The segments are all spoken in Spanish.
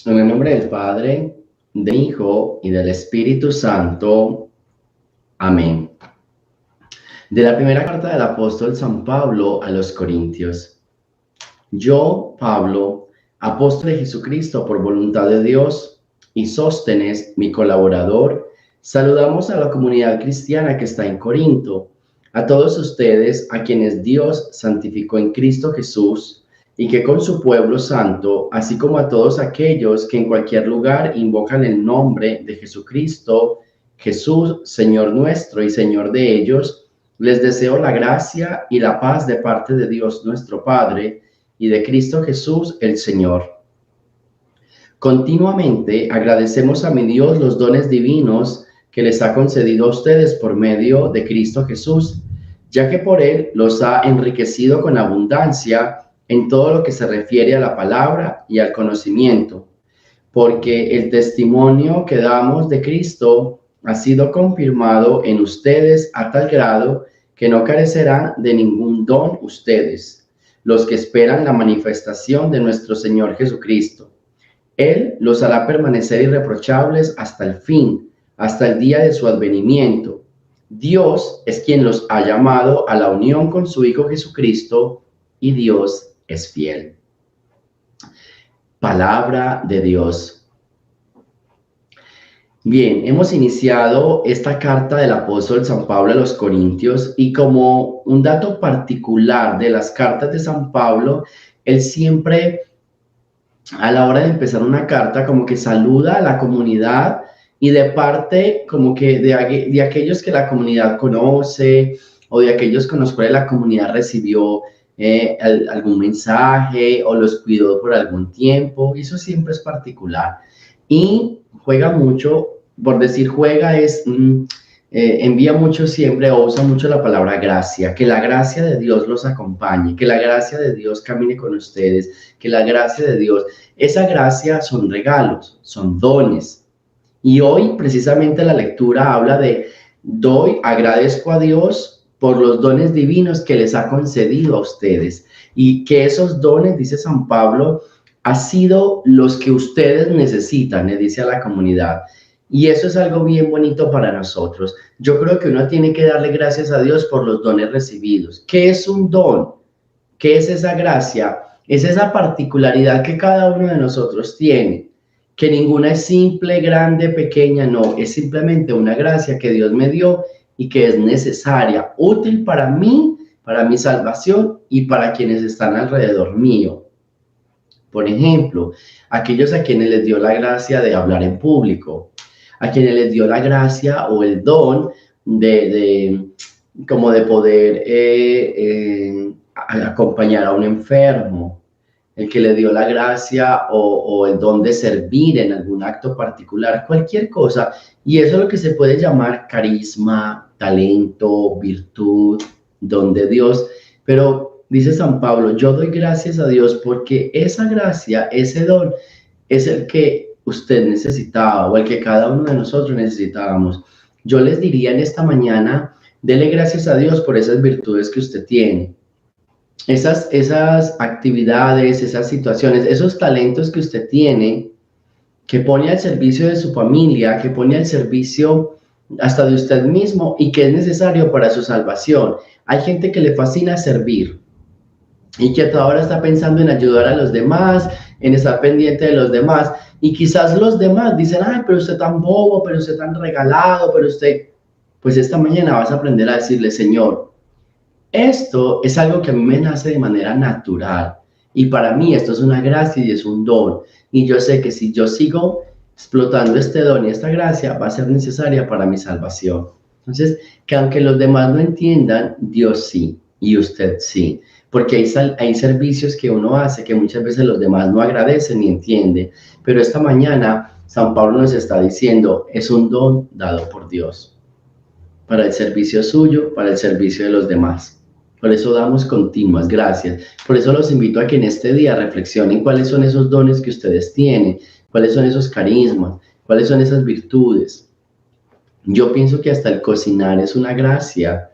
En el nombre del Padre, del Hijo y del Espíritu Santo. Amén. De la primera carta del apóstol San Pablo a los Corintios. Yo, Pablo, apóstol de Jesucristo por voluntad de Dios, y Sóstenes, mi colaborador, saludamos a la comunidad cristiana que está en Corinto, a todos ustedes a quienes Dios santificó en Cristo Jesús, y que con su pueblo santo, así como a todos aquellos que en cualquier lugar invocan el nombre de Jesucristo, Jesús, Señor nuestro y Señor de ellos, les deseo la gracia y la paz de parte de Dios nuestro Padre y de Cristo Jesús el Señor. Continuamente agradecemos a mi Dios los dones divinos que les ha concedido a ustedes por medio de Cristo Jesús, ya que por Él los ha enriquecido con abundancia en todo lo que se refiere a la palabra y al conocimiento, porque el testimonio que damos de Cristo ha sido confirmado en ustedes a tal grado que no carecerán de ningún don ustedes, los que esperan la manifestación de nuestro Señor Jesucristo. Él los hará permanecer irreprochables hasta el fin, hasta el día de su advenimiento. Dios es quien los ha llamado a la unión con su Hijo Jesucristo, y Dios es fiel. Palabra de Dios. Bien, hemos iniciado esta carta del apóstol San Pablo a los Corintios, y como un dato particular de las cartas de San Pablo, él siempre a la hora de empezar una carta como que saluda a la comunidad, y de parte como que de aquellos que la comunidad conoce, o de aquellos con los cuales la comunidad recibió algún mensaje o los cuidó por algún tiempo. Eso siempre es particular. Y juega mucho, por decir juega es, envía mucho siempre o usa mucho la palabra gracia, que la gracia de Dios los acompañe, que la gracia de Dios camine con ustedes, que la gracia de Dios, esa gracia son regalos, son dones. Y hoy precisamente la lectura habla de agradezco a Dios por los dones divinos que les ha concedido a ustedes, y que esos dones, dice San Pablo, ha sido los que ustedes necesitan, le dice a la comunidad. Y eso es algo bien bonito para nosotros. Yo creo que uno tiene que darle gracias a Dios por los dones recibidos. ¿Qué es un don? ¿Qué es esa gracia? Es esa particularidad que cada uno de nosotros tiene, que ninguna es simple, grande, pequeña, no, es simplemente una gracia que Dios me dio y que es necesaria, útil para mí, para mi salvación y para quienes están alrededor mío. Por ejemplo, aquellos a quienes les dio la gracia de hablar en público, a quienes les dio la gracia o el don como de poder acompañar a un enfermo, el que le dio la gracia o el don de servir en algún acto particular, cualquier cosa. Y eso es lo que se puede llamar carisma, talento, virtud, don de Dios. Pero dice San Pablo, yo doy gracias a Dios porque esa gracia, ese don, es el que usted necesitaba o el que cada uno de nosotros necesitábamos. Yo les diría en esta mañana, dele gracias a Dios por esas virtudes que usted tiene. Esas actividades, esas situaciones, esos talentos que usted tiene, que pone al servicio de su familia, que pone al servicio hasta de usted mismo y que es necesario para su salvación. Hay gente que le fascina servir y que toda hora está pensando en ayudar a los demás, en estar pendiente de los demás, y quizás los demás dicen, ay, pero usted tan bobo, pero usted tan regalado, pero usted, pues esta mañana vas a aprender a decirle, Señor, esto es algo que a mí me nace de manera natural, y para mí esto es una gracia y es un don, y yo sé que si yo sigo explotando este don y esta gracia va a ser necesaria para mi salvación. Entonces, que aunque los demás no entiendan, Dios sí, y usted sí, porque hay servicios que uno hace que muchas veces los demás no agradecen ni entienden, pero esta mañana San Pablo nos está diciendo, es un don dado por Dios, para el servicio suyo, para el servicio de los demás. Por eso damos continuas gracias. Por eso los invito a que en este día reflexionen cuáles son esos dones que ustedes tienen, cuáles son esos carismas, cuáles son esas virtudes. Yo pienso que hasta el cocinar es una gracia,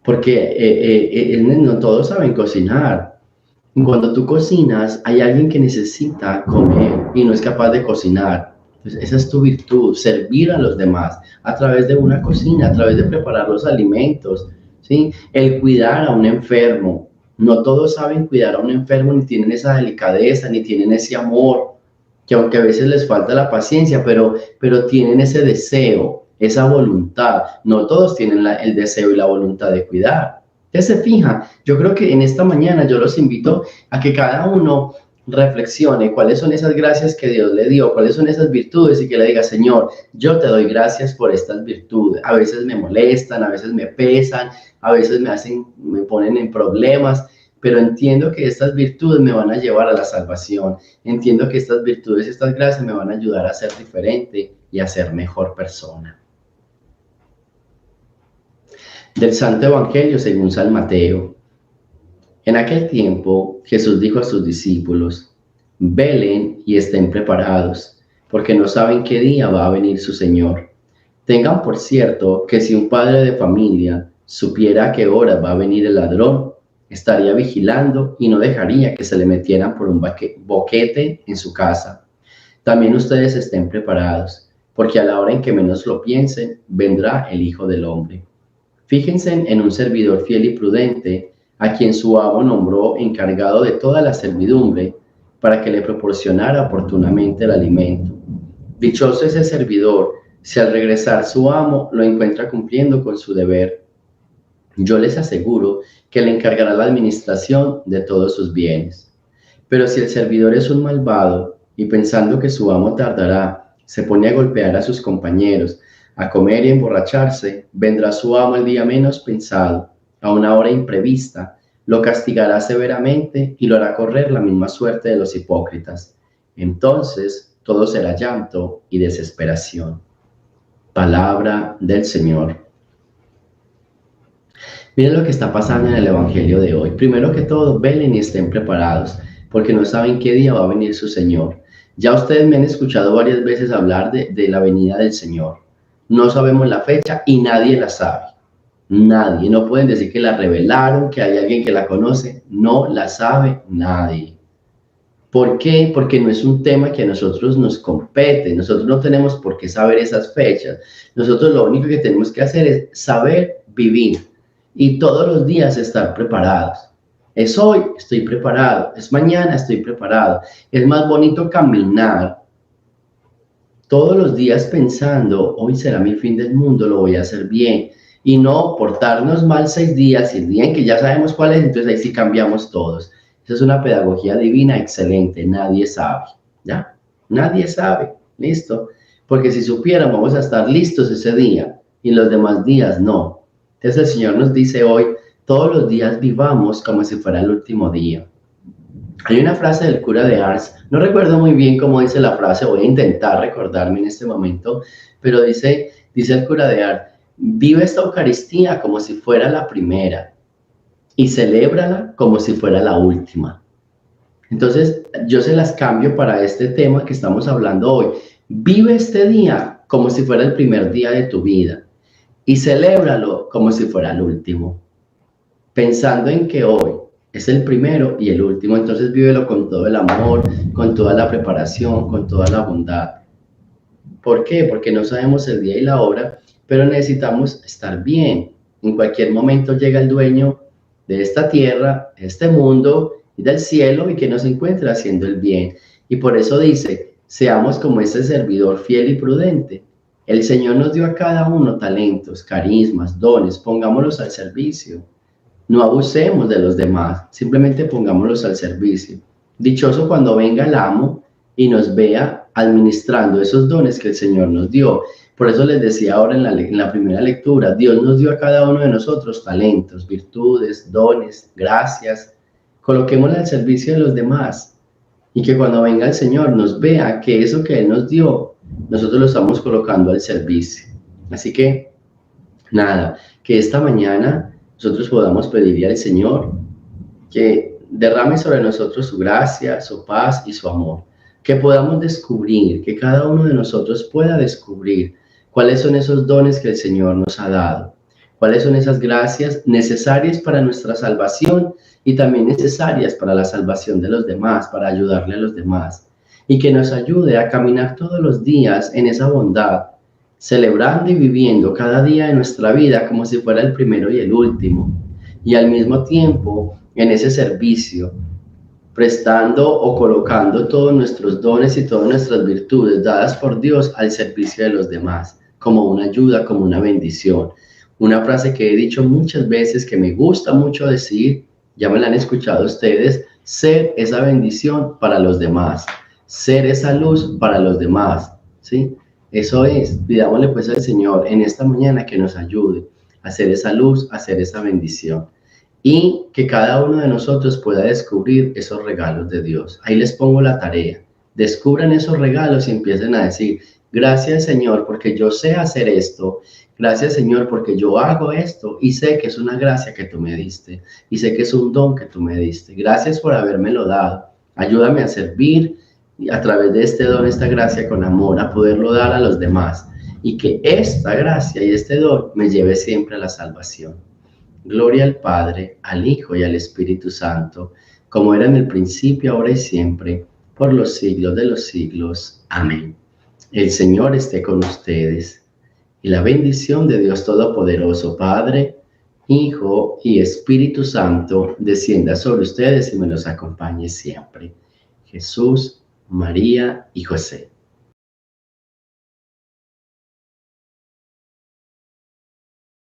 porque no todos saben cocinar. Cuando tú cocinas, hay alguien que necesita comer y no es capaz de cocinar. Entonces, esa es tu virtud, servir a los demás a través de una cocina, a través de preparar los alimentos, ¿sí? El cuidar a un enfermo. No todos saben cuidar a un enfermo, ni tienen esa delicadeza, ni tienen ese amor, que aunque a veces les falta la paciencia, pero tienen ese deseo, esa voluntad. No todos tienen el deseo y la voluntad de cuidar. Entonces se fija, yo creo que en esta mañana yo los invito a que cada uno reflexione cuáles son esas gracias que Dios le dio, cuáles son esas virtudes y que le diga, Señor, yo te doy gracias por estas virtudes. A veces me molestan, a veces me pesan, a veces me ponen en problemas, pero entiendo que estas virtudes me van a llevar a la salvación. Entiendo que estas virtudes y estas gracias me van a ayudar a ser diferente y a ser mejor persona. Del Santo Evangelio según San Mateo. En aquel tiempo Jesús dijo a sus discípulos, velen y estén preparados, porque no saben qué día va a venir su Señor. Tengan por cierto que si un padre de familia supiera a qué hora va a venir el ladrón, estaría vigilando y no dejaría que se le metieran por un boquete en su casa. También ustedes estén preparados, porque a la hora en que menos lo piensen, vendrá el Hijo del Hombre. Fíjense en un servidor fiel y prudente, a quien su amo nombró encargado de toda la servidumbre, para que le proporcionara oportunamente el alimento. Dichoso ese servidor, si al regresar su amo lo encuentra cumpliendo con su deber. Yo les aseguro que le encargará la administración de todos sus bienes. Pero si el servidor es un malvado y pensando que su amo tardará, se pone a golpear a sus compañeros, a comer y emborracharse, vendrá su amo el día menos pensado, a una hora imprevista, lo castigará severamente y lo hará correr la misma suerte de los hipócritas. Entonces todo será llanto y desesperación. Palabra del Señor. Miren lo que está pasando en el Evangelio de hoy. Primero que todo, velen y estén preparados, porque no saben qué día va a venir su Señor. Ya ustedes me han escuchado varias veces hablar de la venida del Señor. No sabemos la fecha y nadie la sabe. Nadie. No pueden decir que la revelaron, que hay alguien que la conoce. No la sabe nadie. ¿Por qué? Porque no es un tema que a nosotros nos compete. Nosotros no tenemos por qué saber esas fechas. Nosotros lo único que tenemos que hacer es saber vivir y todos los días estar preparados. Es hoy, estoy preparado. Es mañana, estoy preparado. Es más bonito caminar todos los días pensando, hoy será mi fin del mundo, lo voy a hacer bien. Y no portarnos mal 6 días y el día en que ya sabemos cuál es, entonces ahí sí cambiamos todos. Esa es una pedagogía divina excelente, nadie sabe, ¿ya? Nadie sabe, listo. Porque si supiéramos, vamos a estar listos ese día y los demás días no. Entonces el Señor nos dice hoy, todos los días vivamos como si fuera el último día. Hay una frase del cura de Ars, no recuerdo muy bien cómo dice la frase, voy a intentar recordarme en este momento, pero dice el cura de Ars, vive esta Eucaristía como si fuera la primera y celébrala como si fuera la última. Entonces, yo se las cambio para este tema que estamos hablando hoy. Vive este día como si fuera el primer día de tu vida y celébralo como si fuera el último, pensando en que hoy es el primero y el último. Entonces vívelo con todo el amor, con toda la preparación, con toda la bondad. ¿Por qué? Porque no sabemos el día y la hora, pero necesitamos estar bien. En cualquier momento llega el dueño de esta tierra, este mundo y del cielo y que nos encuentra haciendo el bien. Y por eso dice, seamos como ese servidor fiel y prudente. El Señor nos dio a cada uno talentos, carismas, dones, pongámoslos al servicio. No abusemos de los demás, simplemente pongámoslos al servicio. Dichoso cuando venga el amo y nos vea administrando esos dones que el Señor nos dio. Por eso les decía ahora en la primera lectura, Dios nos dio a cada uno de nosotros talentos, virtudes, dones, gracias. Coloquémosla al servicio de los demás y que cuando venga el Señor nos vea que eso que Él nos dio, nosotros lo estamos colocando al servicio. Así que, nada, que esta mañana nosotros podamos pedirle al Señor que derrame sobre nosotros su gracia, su paz y su amor. Que podamos descubrir, que cada uno de nosotros pueda descubrir cuáles son esos dones que el Señor nos ha dado, cuáles son esas gracias necesarias para nuestra salvación y también necesarias para la salvación de los demás, para ayudarle a los demás, y que nos ayude a caminar todos los días en esa bondad, celebrando y viviendo cada día de nuestra vida como si fuera el primero y el último, y al mismo tiempo en ese servicio, prestando o colocando todos nuestros dones y todas nuestras virtudes dadas por Dios al servicio de los demás, como una ayuda, como una bendición. Una frase que he dicho muchas veces, que me gusta mucho decir, ya me la han escuchado ustedes: ser esa bendición para los demás, ser esa luz para los demás, ¿sí? Eso es, pidámosle pues al Señor en esta mañana que nos ayude a ser esa luz, a ser esa bendición, y que cada uno de nosotros pueda descubrir esos regalos de Dios. Ahí les pongo la tarea: descubran esos regalos y empiecen a decir: gracias, Señor, porque yo sé hacer esto. Gracias, Señor, porque yo hago esto y sé que es una gracia que tú me diste y sé que es un don que tú me diste. Gracias por habérmelo dado. Ayúdame a servir a través de este don, esta gracia, con amor, a poderlo dar a los demás, y que esta gracia y este don me lleve siempre a la salvación. Gloria al Padre, al Hijo y al Espíritu Santo, como era en el principio, ahora y siempre, por los siglos de los siglos. Amén. El Señor esté con ustedes, y la bendición de Dios Todopoderoso, Padre, Hijo y Espíritu Santo, descienda sobre ustedes y me los acompañe siempre. Jesús, María y José.